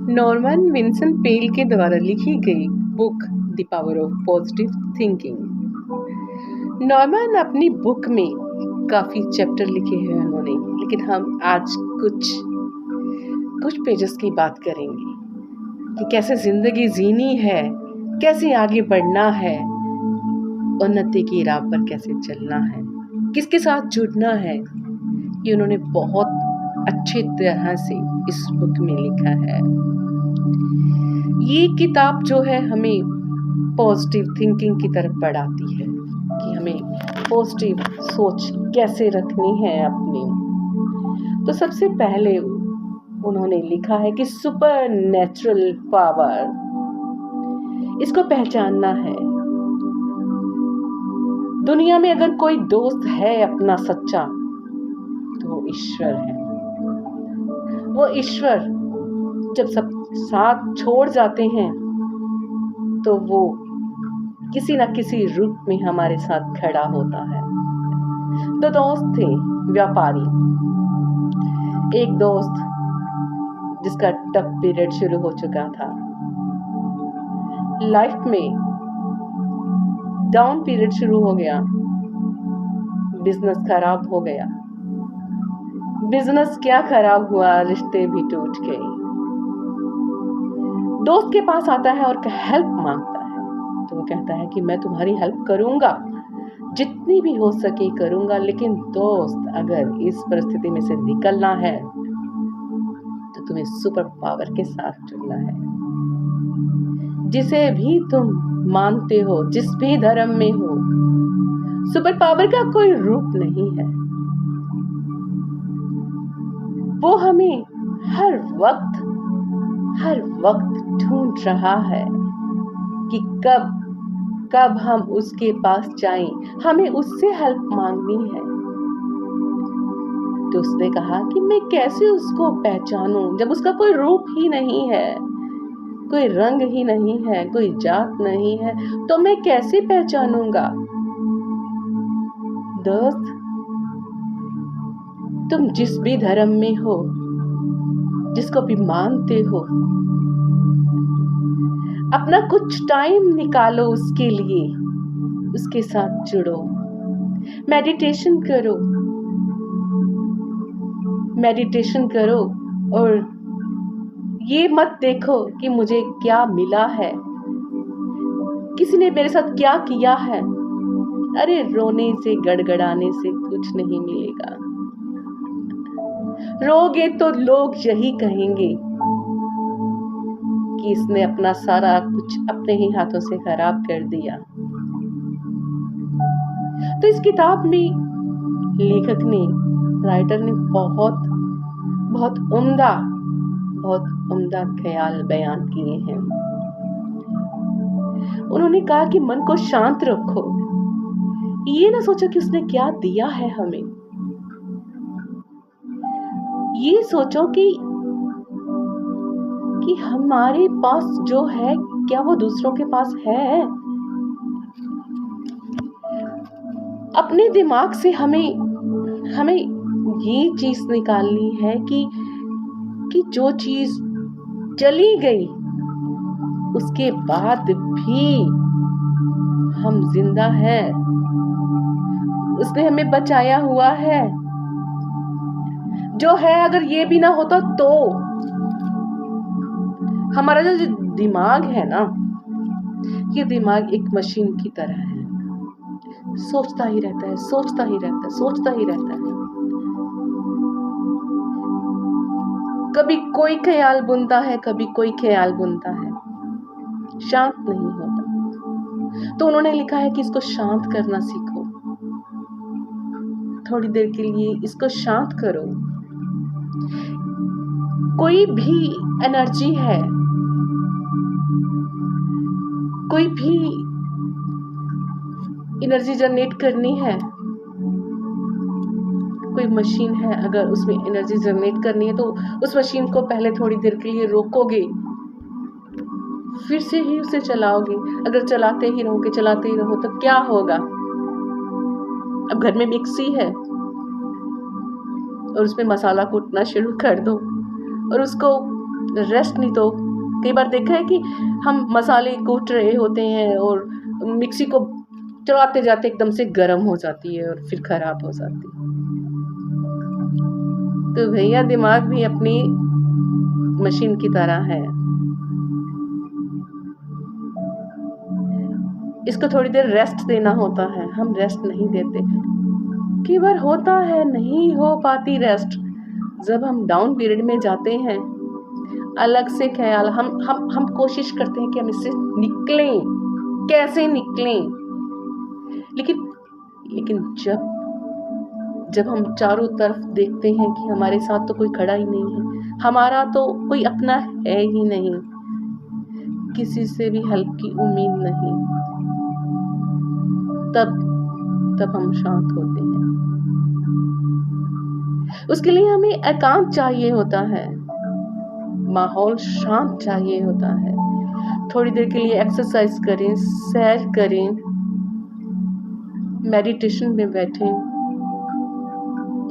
Norman Vinson पेल के द्वारा लिखी गई book the power of positive thinking. Norman अपनी बुक में काफ़ी चैप्टर लिखे हैं उन्होंने, लेकिन हम आज कुछ पेजेस की बात करेंगे कि कैसे ज़िंदगी जीनी है, कैसे आगे बढ़ना है, उन्नति की राह पर कैसे चलना है, किसके साथ जुड़ना है। ये उन्होंने बहुत अच्छे तरह से इस बुक में लिखा है। ये किताब जो है हमें पॉजिटिव थिंकिंग की तरफ बढ़ाती है कि हमें पॉजिटिव सोच कैसे रखनी है अपनी। तो सबसे पहले उन्होंने लिखा है कि सुपर नेचुरल पावर, इसको पहचानना है। दुनिया में अगर कोई दोस्त है अपना सच्चा, तो वो ईश्वर है। वो ईश्वर जब सब साथ छोड़ जाते हैं तो वो किसी न किसी रूप में हमारे साथ खड़ा होता है। दो दोस्त थे व्यापारी। एक दोस्त जिसका टफ पीरियड शुरू हो चुका था, लाइफ में डाउन पीरियड शुरू हो गया, बिजनेस खराब हो गया। बिजनेस क्या खराब हुआ, रिश्ते भी टूट गए। दोस्त के पास आता है और हेल्प मांगता है, तो वो कहता है कि मैं तुम्हारी हेल्प करूंगा, जितनी भी हो सके करूंगा, लेकिन दोस्त अगर इस परिस्थिति में से निकलना है तो तुम्हें सुपर पावर के साथ जुड़ना है। जिसे भी तुम मानते हो, जिस भी धर्म में हो, सुपर पावर का कोई रूप नहीं है। वो हमें हर वक्त ढूंढ रहा है कि कब हम उसके पास जाएं, हमें उससे हेल्प मांगनी है। तो उसने कहा कि मैं कैसे उसको पहचानूं जब उसका कोई रूप ही नहीं है, कोई रंग ही नहीं है, कोई जात नहीं है, तो मैं कैसे पहचानूंगा। दोस्त, तुम जिस भी धर्म में हो, जिसको भी मानते हो, अपना कुछ टाइम निकालो उसके लिए, उसके साथ जुड़ो, मेडिटेशन करो और ये मत देखो कि मुझे क्या मिला है, किसी ने मेरे साथ क्या किया है। अरे रोने से, गड़गड़ाने से कुछ नहीं मिलेगा। रोगे तो लोग यही कहेंगे कि इसने अपना सारा कुछ अपने ही हाथों से खराब कर दिया। तो इस किताब में लेखक ने, राइटर ने बहुत उम्दा ख्याल बयान किए हैं। उन्होंने कहा कि मन को शांत रखो, ये ना सोचो कि उसने क्या दिया है हमें, ये सोचो कि हमारे पास जो है क्या वो दूसरों के पास है। अपने दिमाग से हमें ये चीज निकालनी है कि जो चीज चली गई उसके बाद भी हम जिंदा हैं, उसने हमें बचाया हुआ है। जो है अगर ये भी ना होता तो हमारा जो दिमाग है ना, ये दिमाग एक मशीन की तरह है, सोचता ही रहता है। कभी कोई ख्याल बुनता है, कभी कोई ख्याल बुनता है, शांत नहीं होता। तो उन्होंने लिखा है कि इसको शांत करना सीखो, थोड़ी देर के लिए इसको शांत करो। कोई भी एनर्जी है, कोई भी एनर्जी जनरेट करनी है, कोई मशीन है, अगर उसमें एनर्जी जनरेट करनी है तो उस मशीन को पहले थोड़ी देर के लिए रोकोगे, फिर से ही उसे चलाओगे। अगर चलाते ही रहो तो क्या होगा। अब घर में मिक्सी है और उसमें मसाला कूटना शुरू कर दो और उसको रेस्ट नहीं तो कई बार देखा है कि हम मसाले कूट रहे होते हैं और मिक्सी को चलाते जाते एकदम से गर्म हो जाती है और फिर खराब हो जाती है। तो भैया दिमाग भी अपनी मशीन की तरह है, इसको थोड़ी देर रेस्ट देना होता है, हम रेस्ट नहीं देते। कई बार होता है नहीं हो पाती रेस्ट, जब हम डाउन पीरियड में जाते हैं अलग से ख्याल हम कोशिश करते हैं कि हम इससे निकलें, कैसे निकलें। लेकिन जब हम चारों तरफ देखते हैं कि हमारे साथ तो कोई खड़ा ही नहीं है, हमारा तो कोई अपना है ही नहीं, किसी से भी हेल्प की उम्मीद नहीं, तब हम शांत होते हैं। उसके लिए हमें एकांत चाहिए होता है, माहौल शांत चाहिए होता है। थोड़ी देर के लिए एक्सरसाइज करें, सैर करें, मेडिटेशन में बैठें,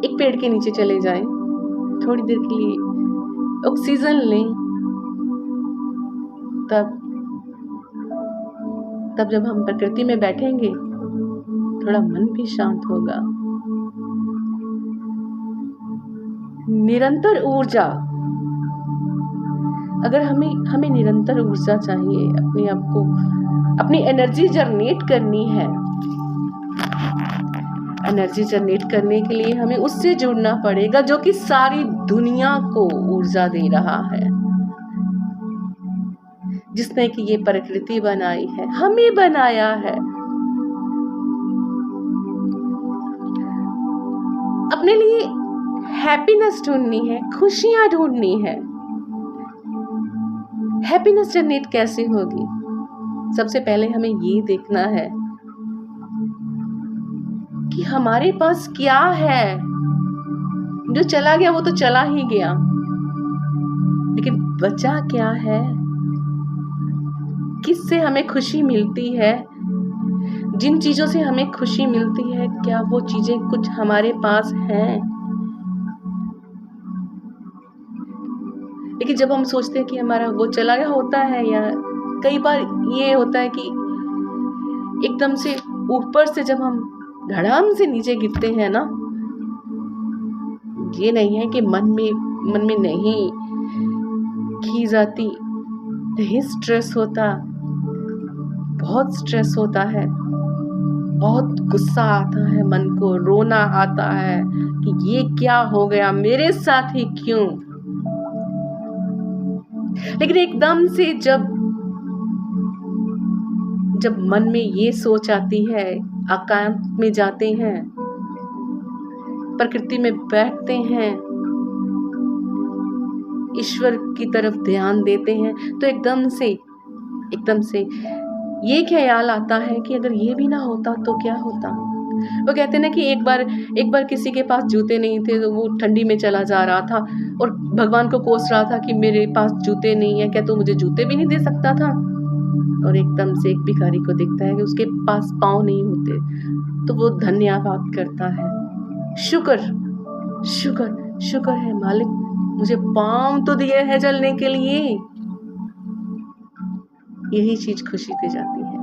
एक पेड़ के नीचे चले जाएं, थोड़ी देर के लिए ऑक्सीजन लें। तब जब हम प्रकृति में बैठेंगे थोड़ा मन भी शांत होगा। निरंतर ऊर्जा, अगर हमें निरंतर ऊर्जा चाहिए, अपने आप को अपनी एनर्जी जनरेट करनी है, एनर्जी जनरेट करने के लिए हमें उससे जुड़ना पड़ेगा जो कि सारी दुनिया को ऊर्जा दे रहा है, जिसने कि ये प्रकृति बनाई है, हमें बनाया है। अपने लिए हैप्पीनेस ढूंढनी है, खुशियां ढूंढनी है। हैप्पीनेस जनरेट कैसे होगी? सबसे पहले हमें ये देखना है कि हमारे पास क्या है। जो चला गया वो तो चला ही गया, लेकिन बचा क्या है? किससे हमें खुशी मिलती है? जिन चीजों से हमें खुशी मिलती है, क्या वो चीजें कुछ हमारे पास हैं? लेकिन जब हम सोचते हैं कि हमारा वो चला गया होता है, या कई बार ये होता है कि एकदम से ऊपर से जब हम धड़ाम से नीचे गिरते हैं ना, ये नहीं है कि मन में नहीं खींच जाती, नहीं स्ट्रेस होता, बहुत स्ट्रेस होता है, बहुत गुस्सा आता है, मन को रोना आता है कि ये क्या हो गया मेरे साथ ही क्यों। लेकिन एकदम से जब मन में ये सोच आती है, एकांत में जाते हैं, प्रकृति में बैठते हैं, ईश्वर की तरफ ध्यान देते हैं, तो एकदम से ये ख्याल आता है कि अगर ये भी ना होता तो क्या होता। वो कहते हैं ना कि एक बार किसी के पास जूते नहीं थे, तो वो ठंडी में चला जा रहा था और भगवान को कोस रहा था कि मेरे पास जूते नहीं है, क्या तू मुझे जूते भी नहीं दे सकता था? और एकदम से एक भिखारी को देखता है कि उसके पास पाँव नहीं होते, तो वो धन्यवाद करता है, शुक्र है मालिक, मुझे पाँव तो दिए है चलने के लिए। यही चीज खुशी दे जाती है।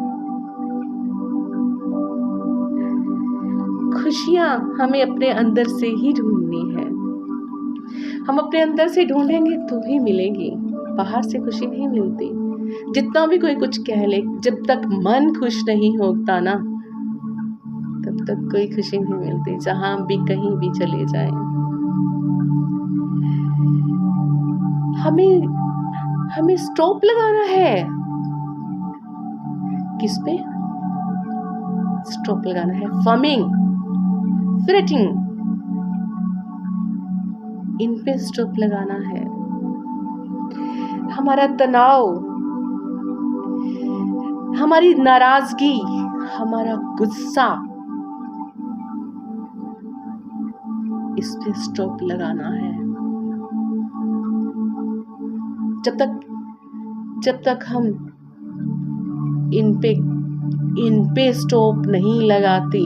खुशियां हमें अपने अंदर से ही ढूंढनी है। हम अपने अंदर से ढूंढेंगे तो ही मिलेगी, बाहर से खुशी नहीं मिलती। जितना भी कोई कुछ कह ले, जब तक मन खुश नहीं होता ना, तब तक कोई खुशी नहीं मिलती, जहां भी कहीं भी चले जाएं। हमें स्टॉप लगाना है। किस पे स्टॉप लगाना है? फर्मिंग, फ्रेटिंग, इन पे स्टॉप लगाना है। हमारा तनाव, हमारी नाराजगी, हमारा गुस्सा, इस पे स्टॉप लगाना है। जब तक हम इन पे स्टॉप नहीं लगाती,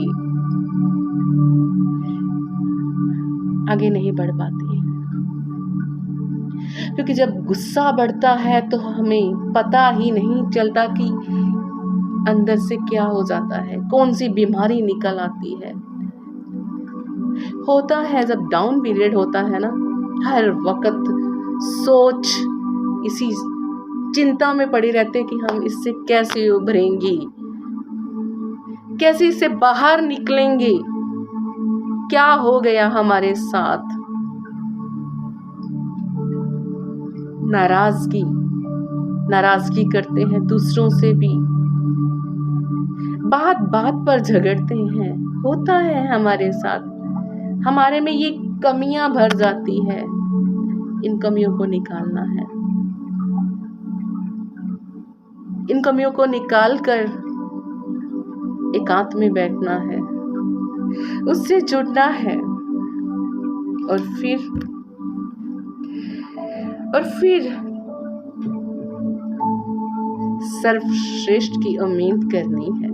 आगे नहीं बढ़ पाती। क्योंकि जब गुस्सा बढ़ता है तो हमें पता ही नहीं चलता कि अंदर से क्या हो जाता है, कौन सी बीमारी निकल आती है। होता है जब डाउन पीरियड होता है ना, हर वक्त सोच इसी चिंता में पड़े रहते हैं कि हम इससे कैसे उभरेंगे, कैसे इससे बाहर निकलेंगे, क्या हो गया हमारे साथ। नाराजगी करते हैं दूसरों से भी, बात बात पर झगड़ते हैं। होता है हमारे साथ, हमारे में ये कमियां भर जाती है, इन कमियों को निकालना है। इन कमियों को निकाल कर एकांत में बैठना है, उससे जुड़ना है और फिर सर्वश्रेष्ठ की उम्मीद करनी है।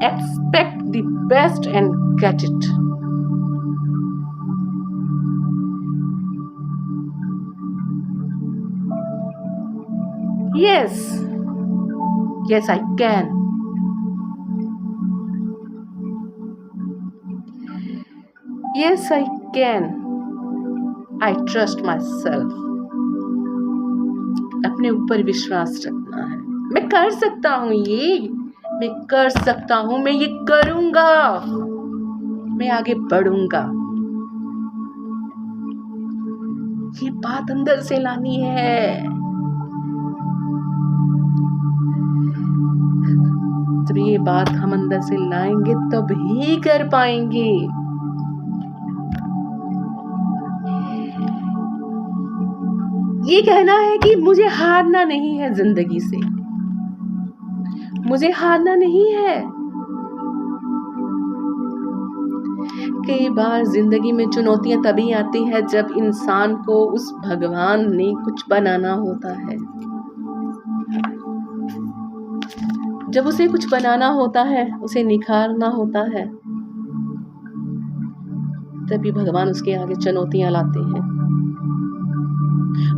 Expect the best and get it. Yes, I can. Yes, I can. I trust myself. अपने ऊपर विश्वास रखना है। मैं कर सकता हूँ मैं कर सकता हूँ, मैं ये करूँगा, मैं आगे बढ़ूँगा। ये बात अंदर से लानी है। जब ये बात हम अंदर से लाएंगे तब ही कर पाएंगे। ये कहना है कि मुझे हारना नहीं है जिंदगी से, मुझे हारना नहीं है। कई बार जिंदगी में चुनौतियां तभी आती है जब इंसान को उस भगवान ने कुछ बनाना होता है। जब उसे कुछ बनाना होता है, उसे निखारना होता है, तभी भगवान उसके आगे चुनौतियां लाते हैं।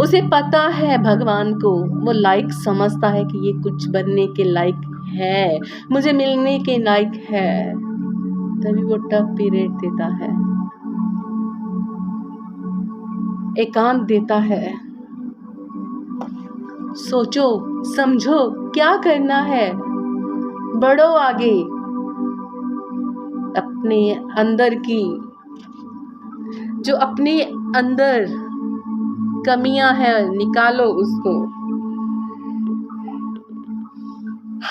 उसे पता है, भगवान को वो लायक समझता है कि ये कुछ बनने के लायक है, मुझे मिलने के लायक है, तभी वो टफ पीरियड देता है, एकांत देता है। सोचो समझो क्या करना है, बढ़ो आगे। अपने अंदर की जो अपने अंदर कमियां हैं निकालो उसको।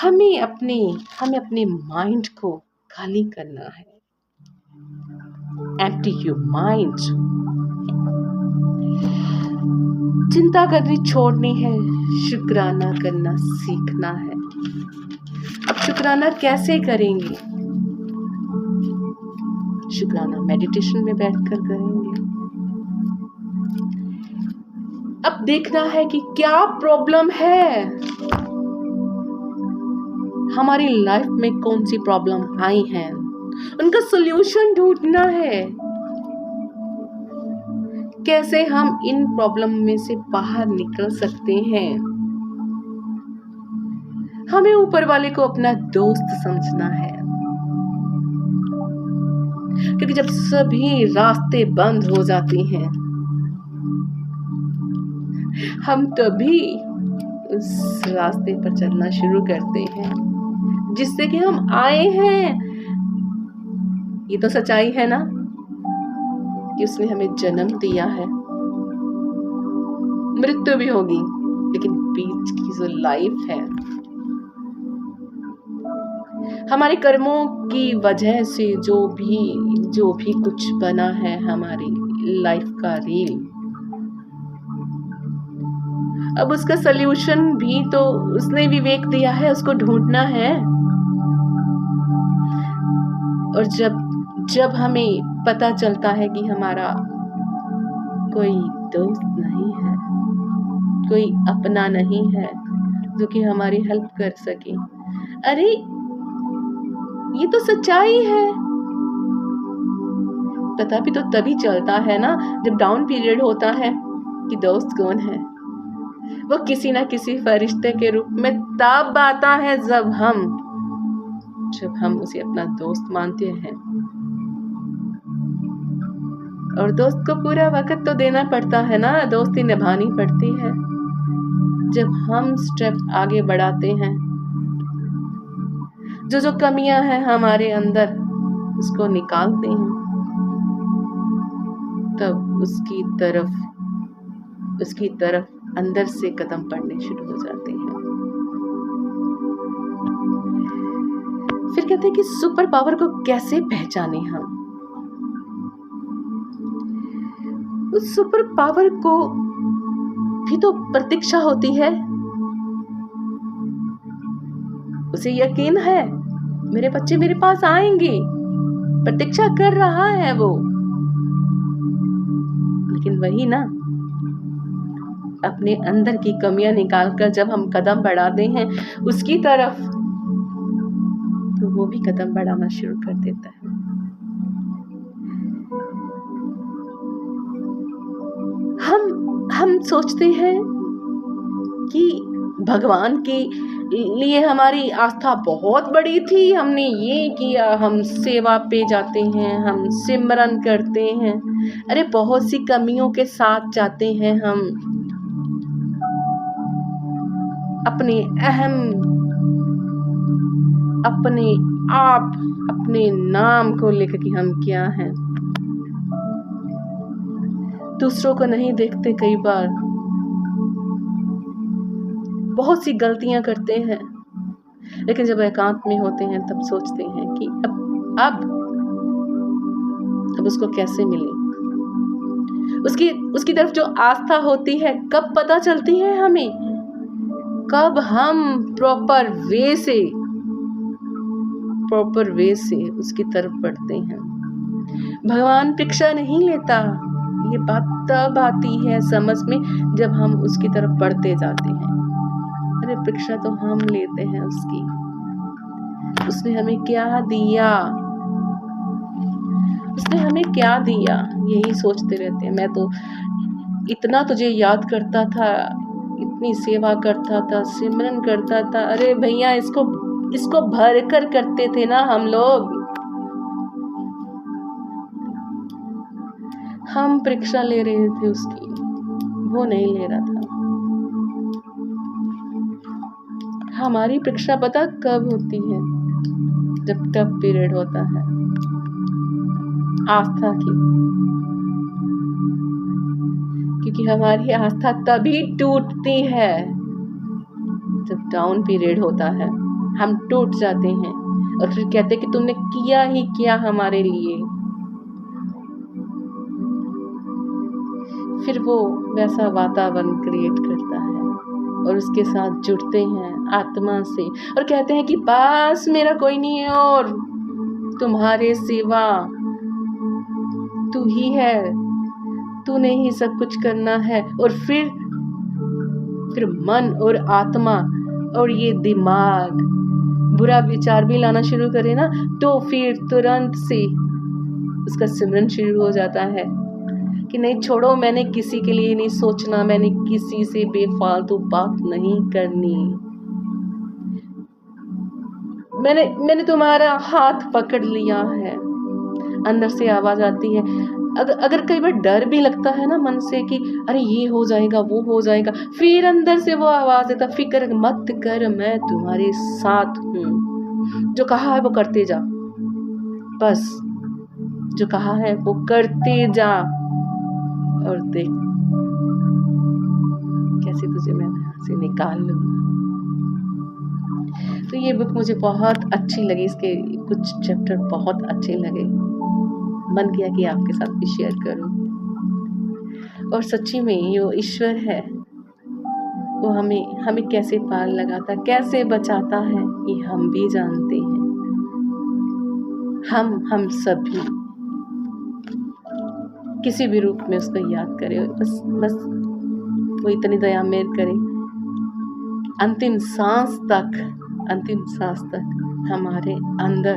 हमें अपने माइंड को खाली करना है। Empty your mind. चिंता करनी छोड़नी है, शुक्राना करना सीखना है। अब शुक्राना कैसे करेंगे? शुक्राना मेडिटेशन में बैठकर करेंगे। अब देखना है कि क्या प्रॉब्लम है, हमारी लाइफ में कौन सी प्रॉब्लम आई है, उनका सॉल्यूशन ढूंढना है। कैसे हम इन प्रॉब्लम में से बाहर निकल सकते हैं। हमें ऊपर वाले को अपना दोस्त समझना है, क्योंकि जब सभी रास्ते बंद हो जाते हैं, हम तभी उस रास्ते पर चलना शुरू करते हैं जिससे कि हम आए हैं। ये तो सच्चाई है ना कि उसने हमें जन्म दिया है, मृत्यु भी होगी, लेकिन बीच की जो लाइफ है, हमारे कर्मों की वजह से जो भी कुछ बना है हमारी लाइफ का रील, अब उसका सल्यूशन भी तो उसने विवेक दिया है, उसको ढूंढना है। और जब हमें पता चलता है कि हमारा कोई दोस्त नहीं है, कोई अपना नहीं है जो कि हमारी हेल्प कर सके, अरे ये तो सच्चाई है तथापि तो तभी चलता है ना जब डाउन पीरियड होता है कि दोस्त कौन है। वो किसी ना किसी फरिश्ते के रूप में तब आता है जब हम उसे अपना दोस्त मानते हैं। और दोस्त को पूरा वक्त तो देना पड़ता है ना, दोस्ती निभानी पड़ती है। जब हम स्टेप आगे बढ़ाते हैं, जो कमियां हैं हमारे अंदर उसको निकालते हैं, तब उसकी तरफ अंदर से कदम पड़ने शुरू हो जाते हैं। फिर कहते हैं कि सुपर पावर को कैसे पहचाने हम। उस सुपर पावर को भी तो प्रतीक्षा होती है। उसे यकीन है मेरे बच्चे मेरे पास आएंगे, प्रतीक्षा कर रहा है वो। लेकिन वही ना, अपने अंदर की कमियां निकालकर जब हम कदम बढ़ाते हैं उसकी तरफ, तो वो भी कदम बढ़ाना शुरू कर देता है। हम सोचते हैं कि भगवान के लिए हमारी आस्था बहुत बड़ी थी, हमने ये किया, हम सेवा पे जाते हैं, हम सिमरन करते हैं। अरे बहुत सी कमियों के साथ जाते हैं हम, अपने अहम, अपने आप, अपने नाम को लेकर कि हम क्या हैं। दूसरों को नहीं देखते, कई बार बहुत सी गलतियां करते हैं, लेकिन जब एकांत में होते हैं तब सोचते हैं कि अब उसको कैसे मिले। उसकी तरफ जो आस्था होती है कब पता चलती है हमें, कब हम प्रॉपर वे से उसकी तरफ बढ़ते हैं। भगवान परीक्षा नहीं लेता, ये बात तब आती है समझ में जब हम उसकी तरफ बढ़ते जाते हैं। अरे परीक्षा तो हम लेते हैं उसकी, उसने हमें क्या दिया, यही सोचते रहते हैं। मैं तो इतना तुझे याद करता था, इतनी सेवा करता था, सिमरन करता था। अरे भैया इसको भर कर करते थे ना हम लोग। हम परीक्षा ले रहे थे उसकी, वो नहीं ले रहा था। हमारी परीक्षा पता कब होती है, जब टफ पीरियड होता है आस्था की, क्योंकि हमारी आस्था तभी टूटती है जब डाउन पीरियड होता है। हम टूट जाते हैं और फिर कहते हैं कि तुमने किया ही क्या हमारे लिए। फिर वो वैसा वातावरण क्रिएट करता है और उसके साथ जुड़ते हैं आत्मा से और कहते हैं कि बस मेरा कोई नहीं है और तुम्हारे सिवा तू ही है, तूने ही सब कुछ करना है। और फिर मन और आत्मा और ये दिमाग बुरा विचार भी लाना शुरू करे ना, तो फिर तुरंत से उसका सिमरन शुरू हो जाता है कि नहीं छोड़ो, मैंने किसी के लिए नहीं सोचना, मैंने किसी से बेफालतू बात नहीं करनी, मैंने तुम्हारा हाथ पकड़ लिया है। अंदर से आवाज आती है। अगर कई बार डर भी लगता है ना मन से कि अरे ये हो जाएगा वो हो जाएगा, फिर अंदर से वो आवाज देता, फिक्र मत कर, मैं तुम्हारे साथ हूँ, जो कहा है वो करते जा, बस जो कहा है वो करते जा और देख कैसे तुझे मैं यहाँ से निकाल लूंगा। तो ये बुक मुझे बहुत अच्छी लगी, इसके कुछ चैप्टर बहुत अच्छे लगे, मन किया कि आपके साथ भी शेयर करूं। और सच्ची में ये ईश्वर है, वो हमें कैसे पार लगाता, कैसे बचाता है, ये हम भी जानते हैं। हम सभी किसी भी रूप में उसको याद करें, बस वो इतनी दया मेर करे, अंतिम सांस तक हमारे अंदर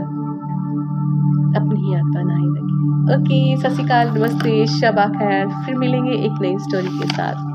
अपनी ही याद बनाए रखें। ओके, सत श्री अकाल, नमस्ते, शबा खैर। फिर मिलेंगे एक नई स्टोरी के साथ।